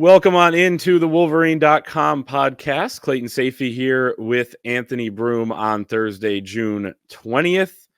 Welcome on into the Wolverine.com podcast. Clayton Sayfie here with Anthony Broome on Thursday, June 20th.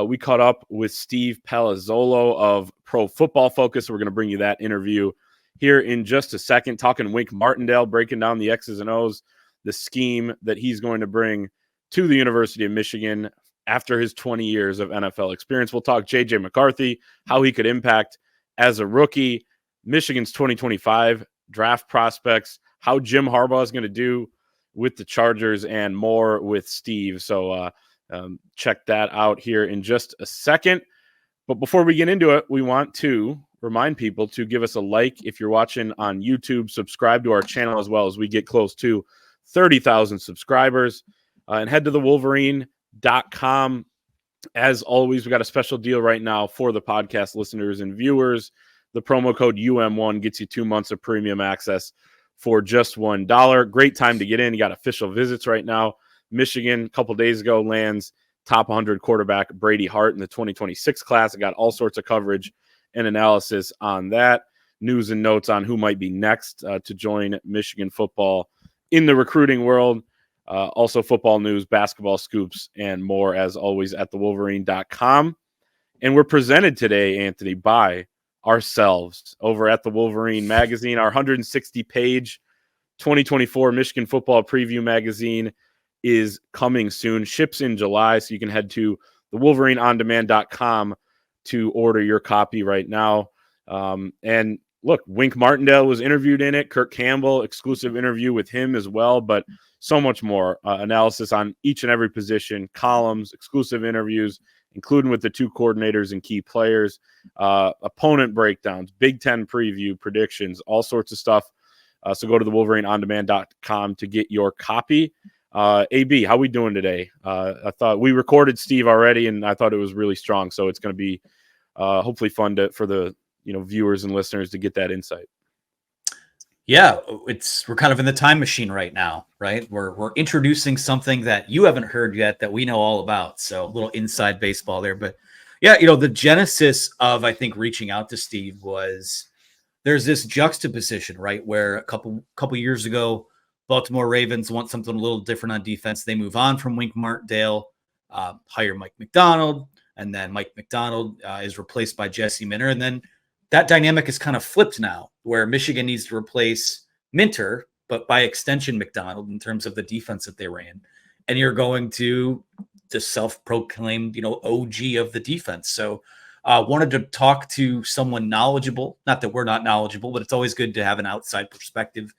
We caught up with Steve Palazzolo of Pro Football Focus. We're going to bring you that interview here in just a second, talking Wink Martindale, breaking down the X's and O's, the scheme that he's going to bring to the University of Michigan after his 20 years of NFL experience. We'll talk J.J. McCarthy, how he could impact as a rookie, Michigan's 2025 draft prospects, how Jim Harbaugh is going to do with the Chargers, and more with Steve. So check that out here in just a second. But before we get into it, we want to remind people to give us a like if you're watching on YouTube, subscribe to our channel as well as we get close to 30,000 subscribers, and head to the Wolverine.com. As always, we got a special deal right now for the podcast listeners and viewers. The promo code UM1 gets you 2 months of premium access for just $1. Great time to get in. You got official visits right now. Michigan, a couple days ago, lands top 100 quarterback Brady Hart in the 2026 class. I got all sorts of coverage and analysis on that. News and notes on who might be next to join Michigan football in the recruiting world. Also football news, basketball scoops, and more, as always, at thewolverine.com. And we're presented today, Anthony, by ourselves over at the Wolverine magazine. Our 160-page 2024 Michigan football preview magazine is coming soon. Ships in July, so you can head to thewolverineondemand.com to order your copy right now. And look, Wink Martindale was interviewed in it. Kirk Campbell, exclusive interview with him as well, but so much more. Analysis on each and every position, columns, exclusive interviews, including with the two coordinators and key players, opponent breakdowns, Big Ten preview, predictions, all sorts of stuff. So go to the WolverineOnDemand.com to get your copy. AB, how we doing today? I thought we recorded Steve already, and I thought it was really strong. So it's going to be hopefully fun for the viewers and listeners to get that insight. Yeah, we're kind of in the time machine right now, right? We're introducing something that you haven't heard yet that we know all about. So a little inside baseball there. But yeah, the genesis of, I think, reaching out to Steve was there's this juxtaposition, right? Where a couple years ago, Baltimore Ravens want something a little different on defense. They move on from Wink Martindale, hire Mike Macdonald, and then Mike Macdonald is replaced by Jesse Minter. And then that dynamic is kind of flipped now, where Michigan needs to replace Minter, but by extension Macdonald, in terms of the defense that they ran. And you're going to the self-proclaimed, OG of the defense. So wanted to talk to someone knowledgeable. Not that we're not knowledgeable, but it's always good to have an outside perspective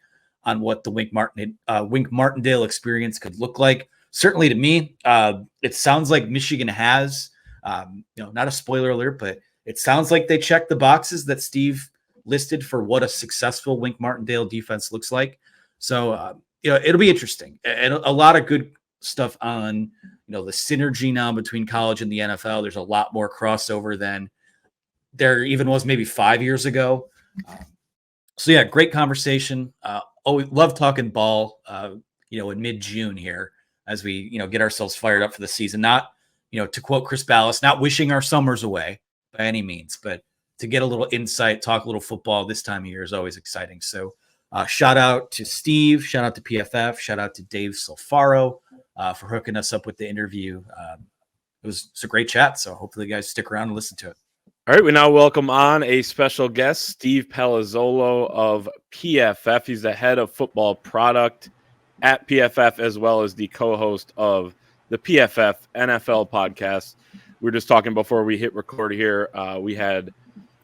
on what the Wink Martindale experience could look like. Certainly to me, it sounds like Michigan has, not a spoiler alert, but it sounds like they checked the boxes that Steve listed for what a successful Wink Martindale defense looks like. So, it'll be interesting, and a lot of good stuff on, the synergy now between college and the NFL. There's a lot more crossover than there even was maybe 5 years ago. So yeah, great conversation. Always love talking ball, in mid-June here as we, get ourselves fired up for the season. Not, to quote Chris Ballas, not wishing our summers away by any means, but to get a little insight, talk a little football this time of year is always exciting. So shout out to Steve, shout out to PFF, shout out to Dave Solfaro for hooking us up with the interview. It was a great chat, so hopefully you guys stick around and listen to it. All right, we now welcome on a special guest, Steve Palazzolo of PFF. He's the head of football product at PFF, as well as the co-host of the PFF NFL Podcast. We were just talking before we hit record here. We had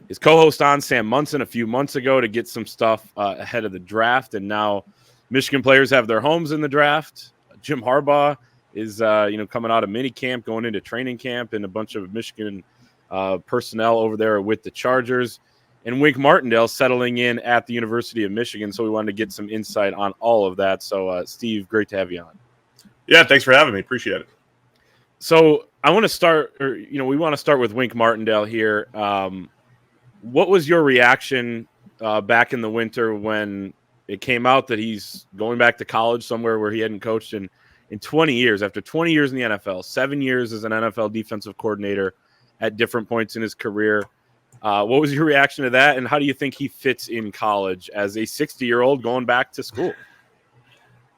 his co-host on, Sam Munson, a few months ago to get some stuff ahead of the draft. And now Michigan players have their homes in the draft. Jim Harbaugh is, coming out of mini camp, going into training camp, and a bunch of Michigan personnel over there with the Chargers. And Wink Martindale settling in at the University of Michigan. So we wanted to get some insight on all of that. So, Steve, great to have you on. Yeah, thanks for having me. Appreciate it. So I want to start, we want to start with Wink Martindale here. What was your reaction back in the winter when it came out that he's going back to college somewhere where he hadn't coached in 20 years, after 20 years in the NFL, 7 years as an NFL defensive coordinator at different points in his career? What was your reaction to that, and how do you think he fits in college as a 60-year-old going back to school?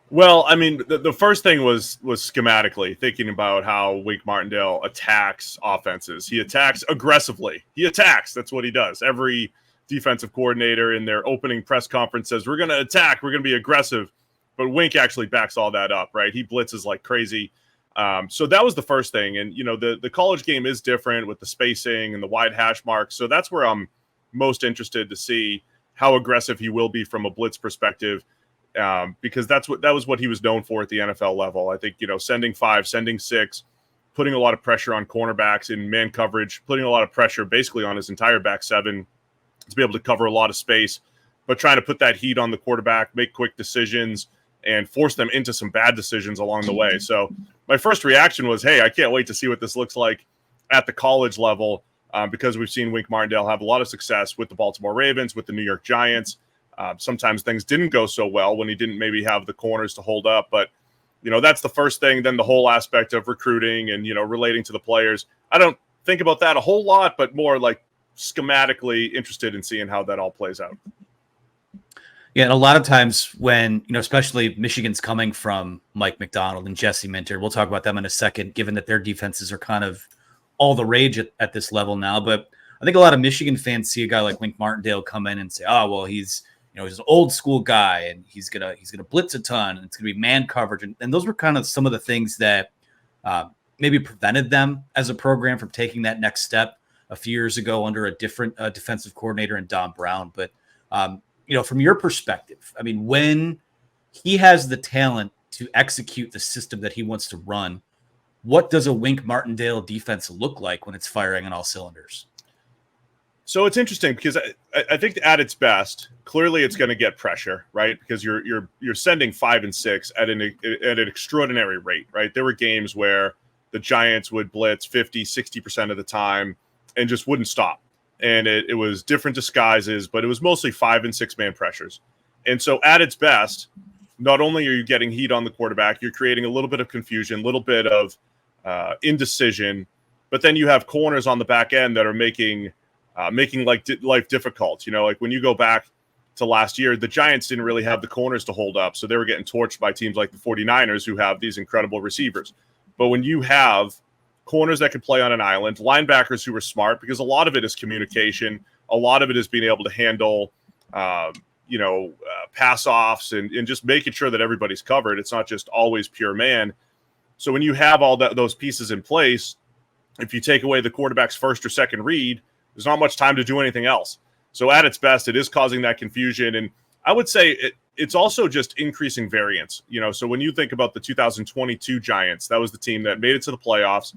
Well, I mean, the first thing was schematically thinking about how Wink Martindale attacks offenses. He attacks aggressively. He attacks. That's what he does. Every defensive coordinator in their opening press conference says, we're going to attack. We're going to be aggressive. But Wink actually backs all that up, right? He blitzes like crazy. So that was the first thing. And, the college game is different with the spacing and the wide hash marks. So that's where I'm most interested to see how aggressive he will be from a blitz perspective. Because that was what he was known for at the NFL level. I think, sending 5, sending 6, putting a lot of pressure on cornerbacks in man coverage, putting a lot of pressure basically on his entire back 7 to be able to cover a lot of space, but trying to put that heat on the quarterback, make quick decisions, and force them into some bad decisions along the way. So my first reaction was, hey, I can't wait to see what this looks like at the college level, because we've seen Wink Martindale have a lot of success with the Baltimore Ravens, with the New York Giants. Sometimes things didn't go so well when he didn't maybe have the corners to hold up. But, that's the first thing. Then the whole aspect of recruiting and, relating to the players. I don't think about that a whole lot, but more like schematically interested in seeing how that all plays out. Yeah, and a lot of times when, especially Michigan's coming from Mike Macdonald and Jesse Minter, we'll talk about them in a second, given that their defenses are kind of all the rage at this level now. But I think a lot of Michigan fans see a guy like Wink Martindale come in and say, oh, well, he's an old school guy and he's gonna blitz a ton and it's gonna be man coverage. And those were kind of some of the things that maybe prevented them as a program from taking that next step a few years ago under a different defensive coordinator in Don Brown. But, from your perspective, I mean, when he has the talent to execute the system that he wants to run, what does a Wink Martindale defense look like when it's firing on all cylinders? So it's interesting because I think at its best, clearly it's going to get pressure, right? Because you're sending 5 and 6 at an extraordinary rate, right? There were games where the Giants would blitz 50, 60% of the time and just wouldn't stop. And it was different disguises, but it was mostly 5 and 6 man pressures. And so at its best, not only are you getting heat on the quarterback, you're creating a little bit of confusion, a little bit of indecision, but then you have corners on the back end that are making life difficult. Like when you go back to last year, the Giants didn't really have the corners to hold up. So they were getting torched by teams like the 49ers who have these incredible receivers. But when you have corners that can play on an island, linebackers who are smart, because a lot of it is communication. A lot of it is being able to handle, pass offs and just making sure that everybody's covered. It's not just always pure man. So when you have all those pieces in place, if you take away the quarterback's first or second read, there's not much time to do anything else. So at its best, it is causing that confusion. And I would say it's also just increasing variance. So when you think about the 2022 Giants, that was the team that made it to the playoffs.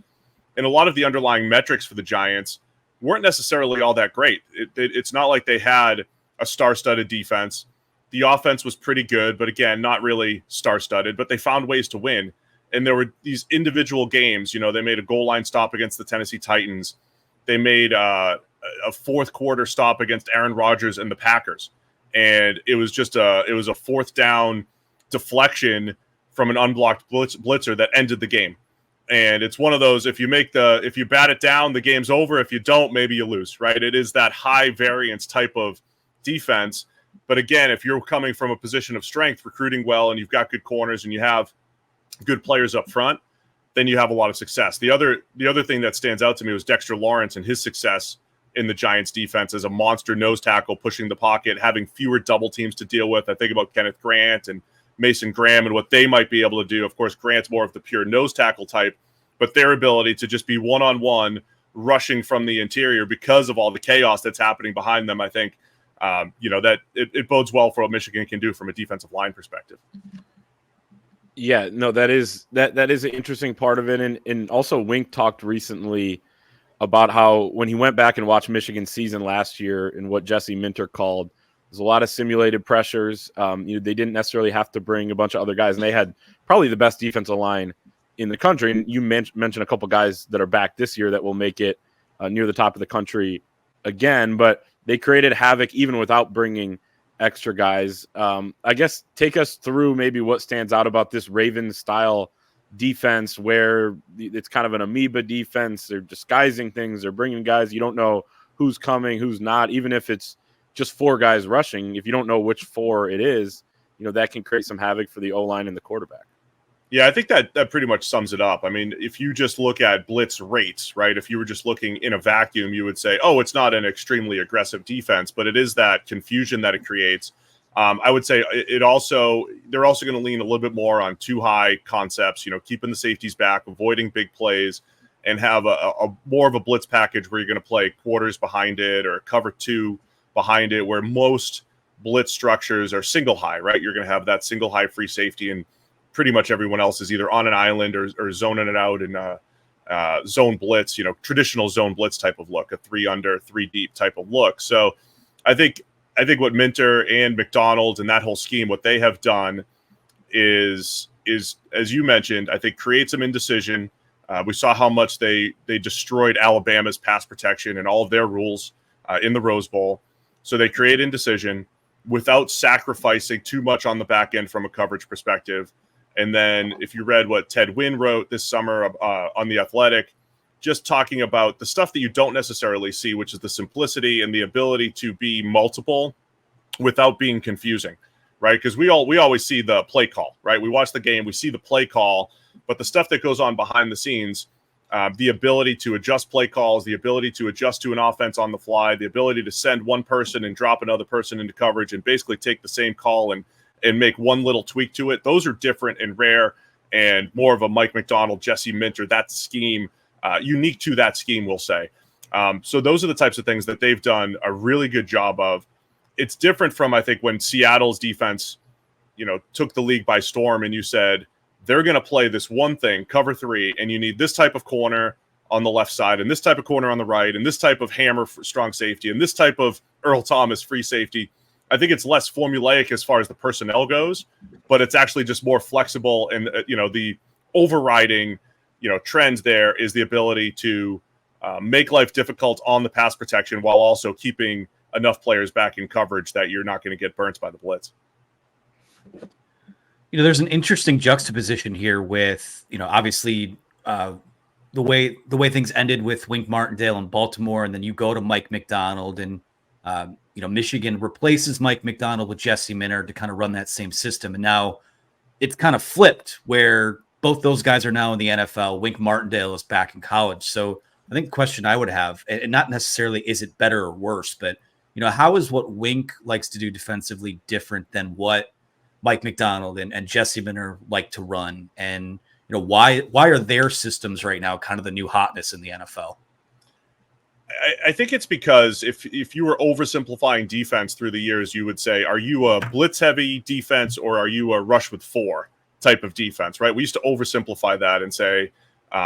And a lot of the underlying metrics for the Giants weren't necessarily all that great. It's not like they had a star-studded defense. The offense was pretty good, but again, not really star-studded, but they found ways to win. And there were these individual games. They made a goal line stop against the Tennessee Titans. They made a fourth quarter stop against Aaron Rodgers and the Packers. And it was just a fourth down deflection from an unblocked blitzer that ended the game. And it's one of those, if you bat it down, the game's over. If you don't, maybe you lose, right? It is that high variance type of defense. But again, if you're coming from a position of strength, recruiting well, and you've got good corners and you have good players up front, then you have a lot of success. The other thing that stands out to me was Dexter Lawrence and his success in the Giants defense as a monster nose tackle, pushing the pocket, having fewer double teams to deal with. I think about Kenneth Grant and Mason Graham and what they might be able to do. Of course, Grant's more of the pure nose tackle type, but their ability to just be one-on-one rushing from the interior because of all the chaos that's happening behind them, I think, that it bodes well for what Michigan can do from a defensive line perspective. Yeah, no, that is an interesting part of it. And also Wink talked recently about how when he went back and watched Michigan's season last year and what Jesse Minter called, there's a lot of simulated pressures. They didn't necessarily have to bring a bunch of other guys, and they had probably the best defensive line in the country. And you mentioned a couple guys that are back this year that will make it near the top of the country again, but they created havoc even without bringing extra guys. I guess take us through maybe what stands out about this Ravens style defense, where it's kind of an amoeba defense. They're disguising things. They're bringing guys. You don't know who's coming, who's not, even if it's just 4 guys rushing. If you don't know which 4 it is, that can create some havoc for the O-line and the quarterback. Yeah, I think that pretty much sums it up. I mean, if you just look at blitz rates, right? If you were just looking in a vacuum, you would say, oh, it's not an extremely aggressive defense, but it is that confusion that it creates. I would say they're also going to lean a little bit more on too high concepts, keeping the safeties back, avoiding big plays, and have a more of a blitz package where you're going to play quarters behind it or cover 2 behind it, where most blitz structures are single high, right? You're going to have that single high free safety, and pretty much everyone else is either on an island or zoning it out in zone blitz, traditional zone blitz type of look, a 3 under, 3 deep type of look. So I think what Minter and McDonald and that whole scheme, what they have done is as you mentioned, I think create some indecision. We saw how much they destroyed Alabama's pass protection and all of their rules in the Rose Bowl. So they create indecision without sacrificing too much on the back end from a coverage perspective. And then if you read what Ted Wynn wrote this summer on The Athletic, just talking about the stuff that you don't necessarily see, which is the simplicity and the ability to be multiple without being confusing, right? Because we always see the play call, right? We watch the game, we see the play call, but the stuff that goes on behind the scenes, the ability to adjust play calls, the ability to adjust to an offense on the fly, the ability to send one person and drop another person into coverage and basically take the same call and make one little tweak to it. Those are different and rare and more of a Mike McDonald, Jesse Minter, that scheme, unique to that scheme, we'll say. So those are the types of things that they've done a really good job of. It's different from, I think, when Seattle's defense, took the league by storm and you said, they're going to play this one thing, cover 3, and you need this type of corner on the left side and this type of corner on the right and this type of hammer for strong safety and this type of Earl Thomas free safety. I think it's less formulaic as far as the personnel goes, but it's actually just more flexible. And, the overriding, trend there is the ability to make life difficult on the pass protection while also keeping enough players back in coverage that you're not going to get burnt by the blitz. There's an interesting juxtaposition here with, obviously the way things ended with Wink Martindale in Baltimore, and then you go to Mike McDonald and, Michigan replaces Mike McDonald with Jesse Minter to kind of run that same system. And now it's kind of flipped where both those guys are now in the NFL. Wink Martindale is back in college. So I think the question I would have, and not necessarily is it better or worse, but, how is what Wink likes to do defensively different than what Mike McDonald and Jesse Minter like to run? And, why are their systems right now kind of the new hotness in the NFL? I think it's because if you were oversimplifying defense through the years, you would say, are you a blitz-heavy defense or are you a rush with 4 type of defense, right? We used to oversimplify that and say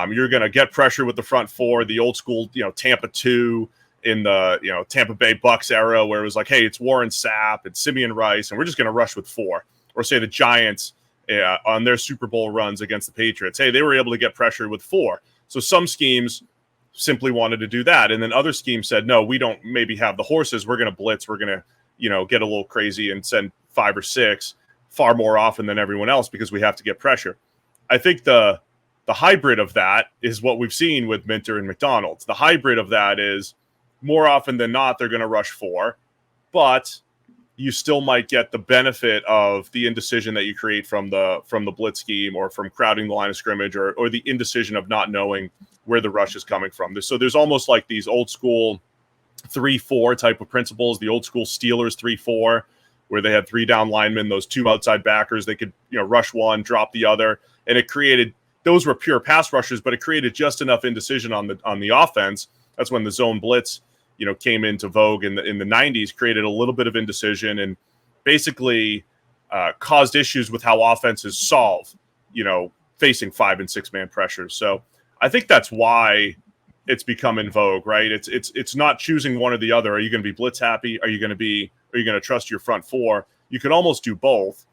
you're going to get pressure with the front 4, the old school, Tampa 2 in the, Tampa Bay Bucks era where it was like, hey, it's Warren Sapp, it's Simeon Rice, and we're just going to rush with 4. Or say the Giants on their Super Bowl runs against the Patriots. Hey, they were able to get pressure with 4. So some schemes simply wanted to do that. And then other schemes said, no, we don't maybe have the horses. We're going to blitz. We're going to, get a little crazy and send 5 or 6 far more often than everyone else because we have to get pressure. I think the hybrid of that is what we've seen with Minter and McDonald's. The hybrid of that is more often than not, they're going to rush 4, but you still might get the benefit of the indecision that you create from the blitz scheme or from crowding the line of scrimmage or the indecision of not knowing where the rush is coming from. So there's almost like these old school 3-4 type of principles, the old school Steelers 3-4, where they had 3 down linemen, those 2 outside backers, they could, rush one, drop the other. And it created, those were pure pass rushers, but it created just enough indecision on the offense. That's when the zone blitz, came into vogue in the 90s, created a little bit of indecision and basically caused issues with how offenses solve, facing 5 and 6 man pressures. So I think that's why it's become in vogue, right? It's not choosing one or the other. Are you going to be blitz happy? Are you going to trust your front 4? You can almost do both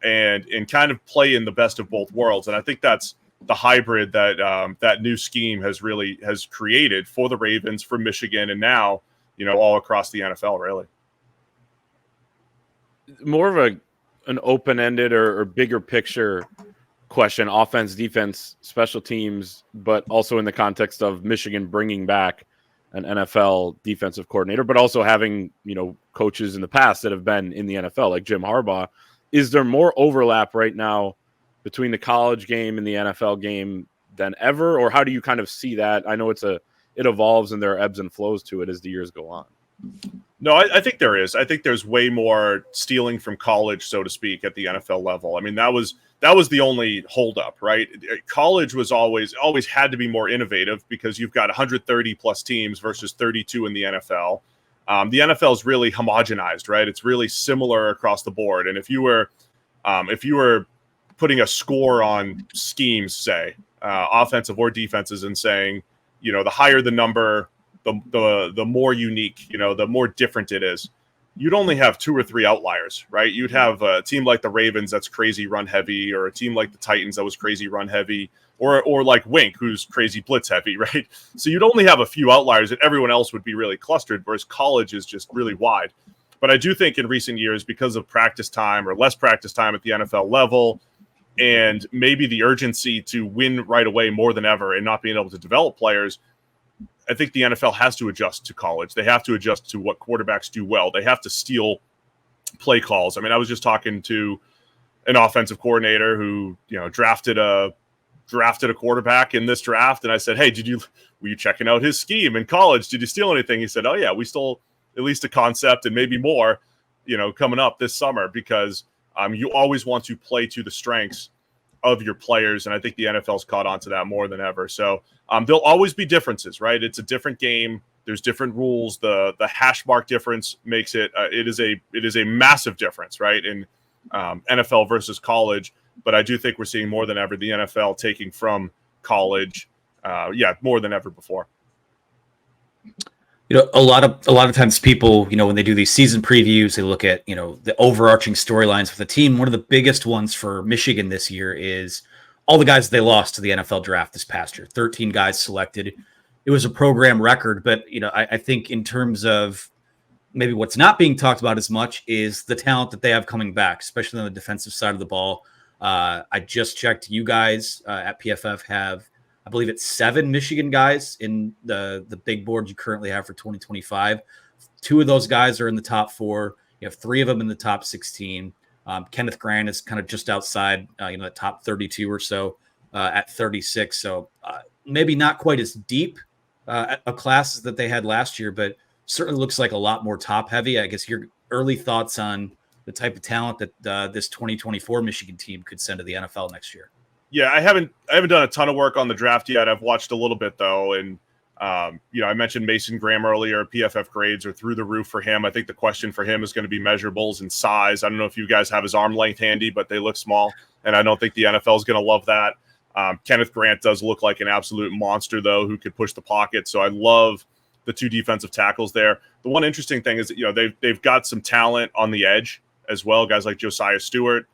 and kind of play in the best of both worlds. And I think that's the hybrid that that new scheme has created for the Ravens, for Michigan, and now, all across the NFL, really. More of an open-ended or bigger picture question, offense, defense, special teams, but also in the context of Michigan bringing back an NFL defensive coordinator, but also having, coaches in the past that have been in the NFL, like Jim Harbaugh. Is there more overlap right now between the college game and the NFL game than ever? Or how do you kind of see that? I know it evolves and there are ebbs and flows to it as the years go on. No, I think there is. I think there's way more stealing from college, so to speak, at the NFL level. I mean, that was the only holdup, right? College was always had to be more innovative because you've got 130 plus teams versus 32 in the NFL. The NFL is really homogenized, right? It's really similar across the board. And if you were putting a score on schemes, say offensive or defenses, and saying, the higher the number, the more unique, the more different it is, you'd only have 2 or 3 outliers, right? You'd have a team like the Ravens that's crazy run heavy, or a team like the Titans that was crazy run heavy, or like Wink, who's crazy blitz heavy, right? So you'd only have a few outliers and everyone else would be really clustered, whereas college is just really wide. But I do think in recent years, because of practice time or less practice time at the NFL level, and maybe the urgency to win right away more than ever and not being able to develop players, I think the NFL has to adjust to college. They have to adjust to what quarterbacks do well. They have to steal play calls. I mean, I was just talking to an offensive coordinator who, drafted a quarterback in this draft, and I said, "Hey, were you checking out his scheme in college? Did you steal anything?" He said, "Oh yeah, we stole at least a concept and maybe more, coming up this summer," because you always want to play to the strengths of your players, and I think the NFL's caught on to that more than ever. So there'll always be differences, right? It's a different game. There's different rules. The hash mark difference makes it it is a massive difference, right, in NFL versus college. But I do think we're seeing more than ever the NFL taking from college, more than ever before. A lot of times people, when they do these season previews, they look at, the overarching storylines for the team. One of the biggest ones for Michigan this year is all the guys they lost to the NFL draft this past year. 13 guys selected. It was a program record, but, I think in terms of maybe what's not being talked about as much is the talent that they have coming back, especially on the defensive side of the ball. I just checked. You guys at PFF have, I believe it's 7 Michigan guys in the big board you currently have for 2025. 2 of those guys are in the top 4. You have 3 of them in the top 16. Kenneth Grant is kind of just outside, the top 32 or so at 36. So maybe not quite as deep a class that they had last year, but certainly looks like a lot more top heavy. I guess your early thoughts on the type of talent that this 2024 Michigan team could send to the NFL next year. Yeah, I haven't done a ton of work on the draft yet. I've watched a little bit though, and I mentioned Mason Graham earlier. PFF grades are through the roof for him. I think the question for him is going to be measurables and size. I don't know if you guys have his arm length handy, but they look small, and I don't think the NFL is going to love that. Kenneth Grant does look like an absolute monster though, who could push the pocket. So I love the 2 defensive tackles there. The one interesting thing is that they've got some talent on the edge as well, guys like Josiah Stewart.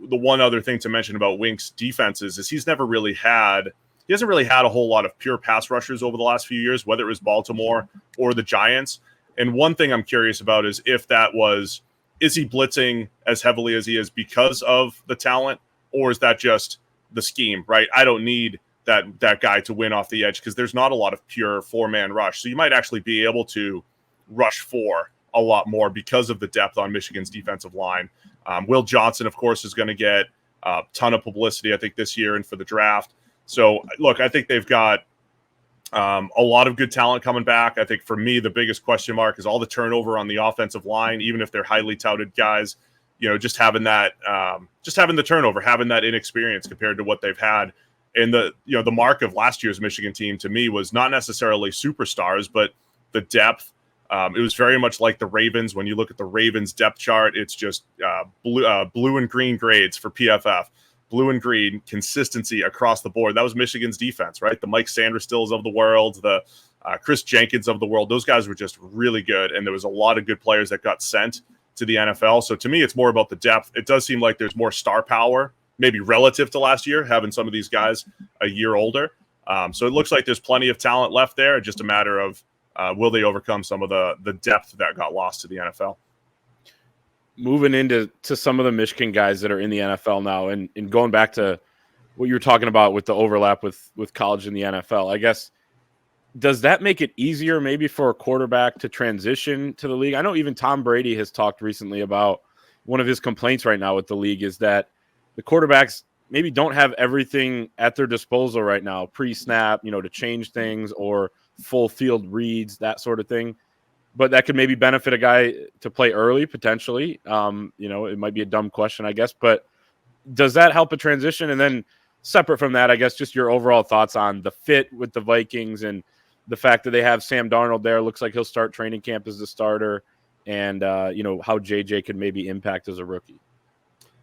The one other thing to mention about Wink's defenses is he hasn't really had a whole lot of pure pass rushers over the last few years, whether it was Baltimore or the Giants. And one thing I'm curious about is is he blitzing as heavily as he is because of the talent, or is that just the scheme, right? I don't need that guy to win off the edge because there's not a lot of pure 4-man rush. So you might actually be able to rush 4 a lot more because of the depth on Michigan's defensive line. Will Johnson, of course, is going to get a ton of publicity, I think, this year and for the draft. So, look, I think they've got a lot of good talent coming back. I think for me, the biggest question mark is all the turnover on the offensive line, even if they're highly touted guys, just having the turnover, having that inexperience compared to what they've had. And the mark of last year's Michigan team to me was not necessarily superstars, but the depth. It was very much like the Ravens. When you look at the Ravens depth chart, it's just blue and green grades for PFF. Blue and green consistency across the board. That was Michigan's defense, right? The Mike Sanderstills of the world, the Chris Jenkins of the world. Those guys were just really good, and there was a lot of good players that got sent to the NFL. So to me, it's more about the depth. It does seem like there's more star power, maybe relative to last year, having some of these guys a year older. So it looks like there's plenty of talent left there. Just a matter of will they overcome some of the depth that got lost to the NFL? Moving into some of the Michigan guys that are in the NFL now, and going back to what you were talking about with the overlap with college and the NFL, I guess does that make it easier maybe for a quarterback to transition to the league? I know even Tom Brady has talked recently about one of his complaints right now with the league is that the quarterbacks maybe don't have everything at their disposal right now, pre-snap, to change things or full field reads, that sort of thing. But that could maybe benefit a guy to play early, potentially. It might be a dumb question, I guess, but does that help a transition? And then separate from that, I guess just your overall thoughts on the fit with the Vikings and the fact that they have Sam Darnold there. Looks like he'll start training camp as the starter, and how JJ could maybe impact as a rookie.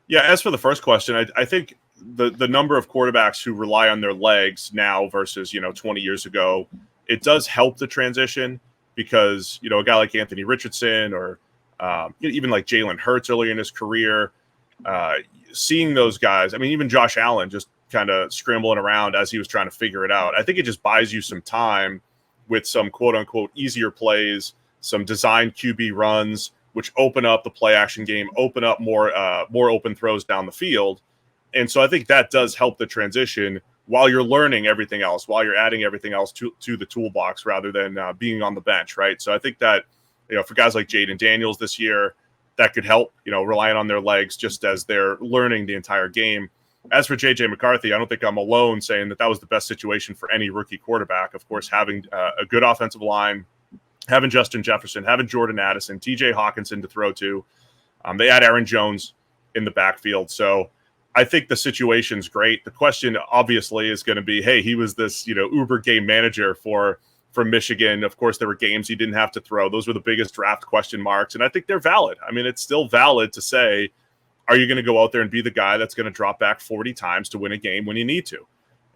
Yeah, as for the first question, I think the number of quarterbacks who rely on their legs now versus 20 years ago, it does help the transition because a guy like Anthony Richardson or even like Jalen Hurts earlier in his career, seeing those guys. I mean, even Josh Allen just kind of scrambling around as he was trying to figure it out. I think it just buys you some time with some quote unquote easier plays, some designed QB runs, which open up the play action game, open up more open throws down the field. And so I think that does help the transition while you're learning everything else, while you're adding everything else to the toolbox rather than being on the bench, right? So I think that, for guys like Jaden Daniels this year, that could help, relying on their legs just as they're learning the entire game. As for J.J. McCarthy, I don't think I'm alone saying that was the best situation for any rookie quarterback. Of course, having a good offensive line, having Justin Jefferson, having Jordan Addison, T.J. Hawkinson to throw to. They had Aaron Jones in the backfield. So I think the situation's great. The question, obviously, is going to be, hey, he was this, uber game manager for Michigan. Of course, there were games he didn't have to throw. Those were the biggest draft question marks, and I think they're valid. I mean, it's still valid to say, are you going to go out there and be the guy that's going to drop back 40 times to win a game when you need to?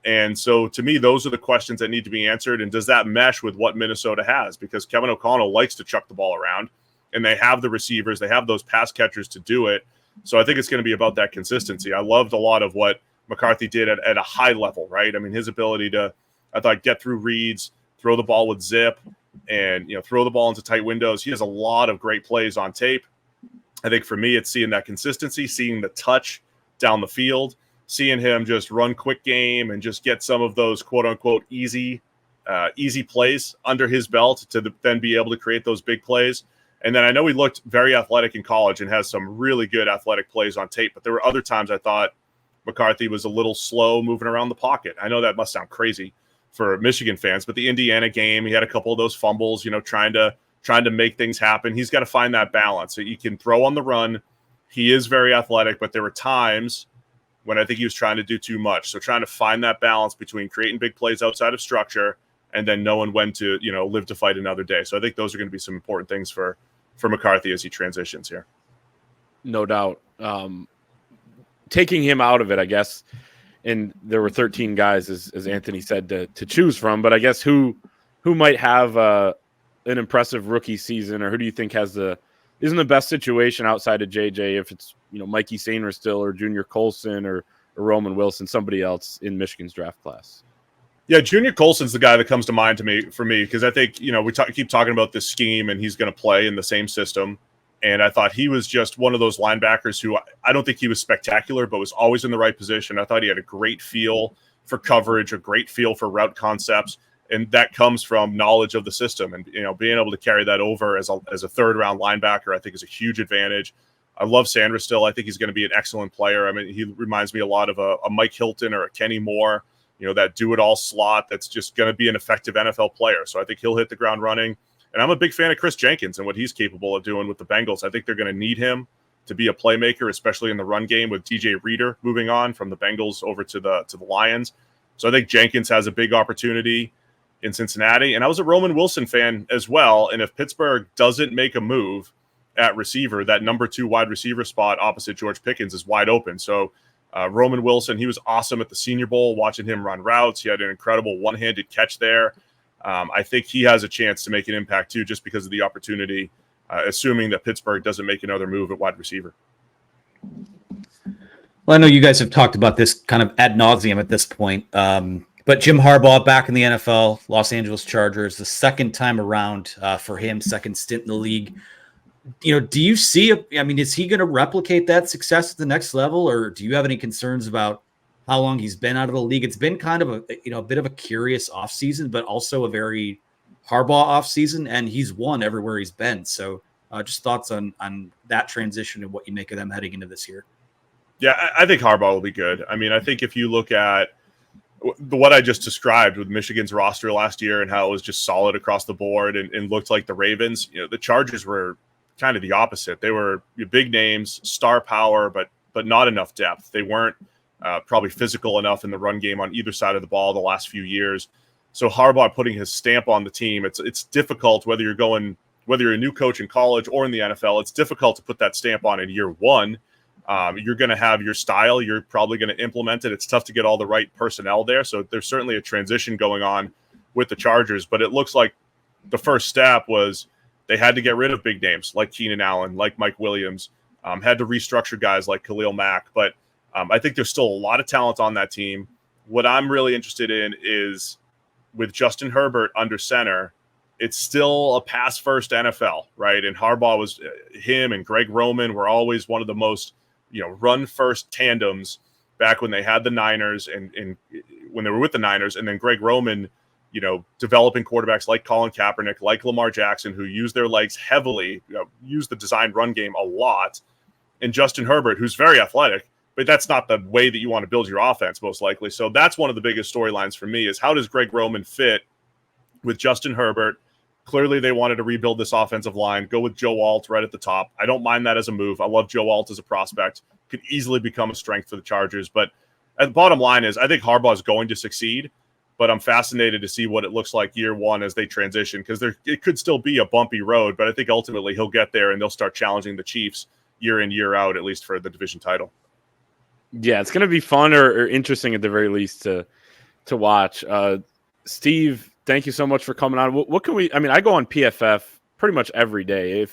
And so to me, those are the questions that need to be answered. And does that mesh with what Minnesota has? Because Kevin O'Connell likes to chuck the ball around, and they have the receivers, they have those pass catchers to do it. So I think it's going to be about that consistency. I loved a lot of what McCarthy did at a high level, right? I mean, his ability to, I thought, get through reads, throw the ball with zip, and throw the ball into tight windows. He has a lot of great plays on tape. I think for me, it's seeing that consistency, seeing the touch down the field, seeing him just run quick game and just get some of those quote unquote easy plays under his belt to then be able to create those big plays. And then I know he looked very athletic in college and has some really good athletic plays on tape, but there were other times I thought McCarthy was a little slow moving around the pocket. I know that must sound crazy for Michigan fans, but the Indiana game, he had a couple of those fumbles, trying to make things happen. He's got to find that balance. So he can throw on the run. He is very athletic, but there were times when I think he was trying to do too much. So trying to find that balance between creating big plays outside of structure and then knowing when to, live to fight another day. So I think those are going to be some important things for McCarthy as he transitions here. No doubt. Taking him out of it, I guess, and there were 13 guys, as Anthony said, to choose from. But I guess who might have an impressive rookie season, or who do you think isn't the best situation outside of JJ? If it's Mikey Sainer still, or Junior Colson, or Roman Wilson, somebody else in Michigan's draft class. Yeah, Junior Colson's the guy that comes to mind for me because I think we keep talking about this scheme and he's going to play in the same system. And I thought he was just one of those linebackers who I don't think he was spectacular, but was always in the right position. I thought he had a great feel for coverage, a great feel for route concepts. And that comes from knowledge of the system, and being able to carry that over as a third round linebacker, I think is a huge advantage. I love Sanders still. I think he's going to be an excellent player. I mean, he reminds me a lot of a Mike Hilton or a Kenny Moore, that do it all slot that's just going to be an effective NFL player. So I think he'll hit the ground running. And I'm a big fan of Chris Jenkins and what he's capable of doing with the Bengals. I think they're going to need him to be a playmaker, especially in the run game with DJ Reader moving on from the Bengals over to the Lions. So I think Jenkins has a big opportunity in Cincinnati. And I was a Roman Wilson fan as well. And if Pittsburgh doesn't make a move at receiver, that number 2 wide receiver spot opposite George Pickens is wide open. So Roman Wilson, he was awesome at the Senior Bowl, watching him run routes. He had an incredible one-handed catch there. I think he has a chance to make an impact too, just because of the opportunity, assuming that Pittsburgh doesn't make another move at wide receiver. Well, I know you guys have talked about this kind of ad nauseum at this point. But Jim Harbaugh back in the NFL, Los Angeles Chargers, the second time around for him, second stint in the league. Do you see is he going to replicate that success at the next level, or do you have any concerns about how long he's been out of the league. It's been kind of a bit of a curious offseason, but also a very Harbaugh offseason, and he's won everywhere he's been. So just thoughts on that transition and what you make of them heading into this year. Yeah, I think Harbaugh will be good. I mean, I think if you look at what I just described with Michigan's roster last year and how it was just solid across the board and looked like the Ravens, the Chargers were kind of the opposite. They were big names, star power, but not enough depth. They weren't probably physical enough in the run game on either side of the ball the last few years. So Harbaugh putting his stamp on the team, it's difficult whether you're a new coach in college or in the NFL. It's difficult to put that stamp on in year one. You're going to have your style. You're probably going to implement it. It's tough to get all the right personnel there. So there's certainly a transition going on with the Chargers. But it looks like the first step was they had to get rid of big names like Keenan Allen, like Mike Williams, had to restructure guys like Khalil Mack. But I think there's still a lot of talent on that team. What I'm really interested in is with Justin Herbert under center, it's still a pass-first NFL, right? And Harbaugh was him and Greg Roman were always one of the most run-first tandems back when they had the Niners and when they were with the Niners. And then Greg Roman, developing quarterbacks like Colin Kaepernick, like Lamar Jackson, who use their legs heavily, use the designed run game a lot. And Justin Herbert, who's very athletic, but that's not the way that you want to build your offense, most likely. So that's one of the biggest storylines for me is how does Greg Roman fit with Justin Herbert? Clearly, they wanted to rebuild this offensive line, go with Joe Alt right at the top. I don't mind that as a move. I love Joe Alt as a prospect. Could easily become a strength for the Chargers. But the bottom line is I think Harbaugh is going to succeed, but I'm fascinated to see what it looks like year one as they transition because it could still be a bumpy road, but I think ultimately he'll get there and they'll start challenging the Chiefs year in, year out, at least for the division title. Yeah, it's going to be fun or interesting at the very least to watch. Steve, thank you so much for coming on. What can we – I go on PFF pretty much every day.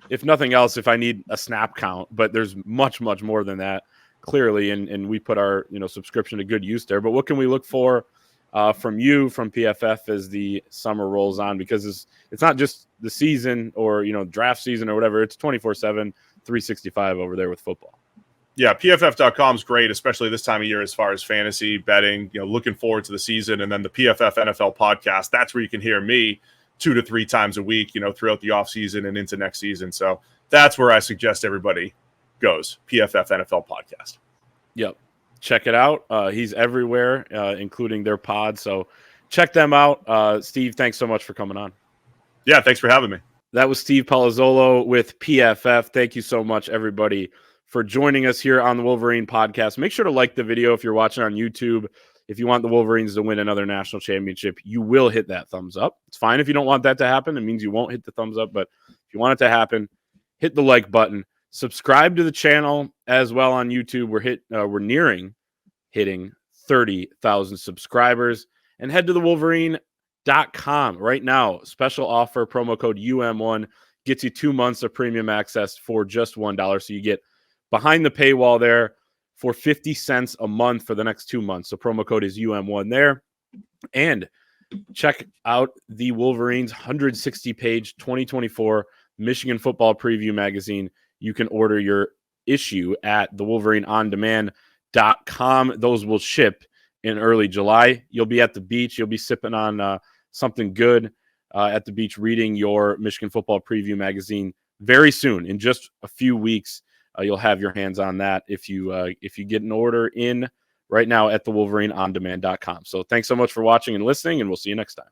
If nothing else, if I need a snap count, but there's much, much more than that, clearly, and we put our subscription to good use there. But what can we look for from you, from PFF as the summer rolls on? Because it's not just the season or, draft season or whatever. It's 24/7, 365 over there with football. Yeah, PFF.com is great, especially this time of year as far as fantasy betting, looking forward to the season. And then the PFF NFL podcast, that's where you can hear me 2 to 3 times a week, throughout the offseason and into next season. So that's where I suggest everybody goes, PFF NFL podcast. Yep. Check it out. He's everywhere, including their pod. So check them out. Steve, thanks so much for coming on. Yeah, thanks for having me. That was Steve Palazzolo with PFF. Thank you so much, everybody, for joining us here on the Wolverine podcast. Make sure to like the video if you're watching on YouTube. If you want the Wolverines to win another national championship, you will hit that thumbs up. It's fine if you don't want that to happen. It means you won't hit the thumbs up. But if you want it to happen, hit the like button. Subscribe to the channel as well on YouTube. We're nearing hitting 30,000 subscribers. And head to the Wolverine.com right now. Special offer, promo code UM1 gets you 2 months of premium access for just $1. So you get behind the paywall there for 50 cents a month for the next 2 months. So promo code is UM1 there. And check out the Wolverines 160-page 2024 Michigan Football Preview magazine. You can order your issue at thewolverineondemand.com. Those will ship in early July. You'll be at the beach. You'll be sipping on something good at the beach, reading your Michigan Football Preview magazine very soon. In just a few weeks, you'll have your hands on that if you get an order in right now at thewolverineondemand.com. So thanks so much for watching and listening, and we'll see you next time.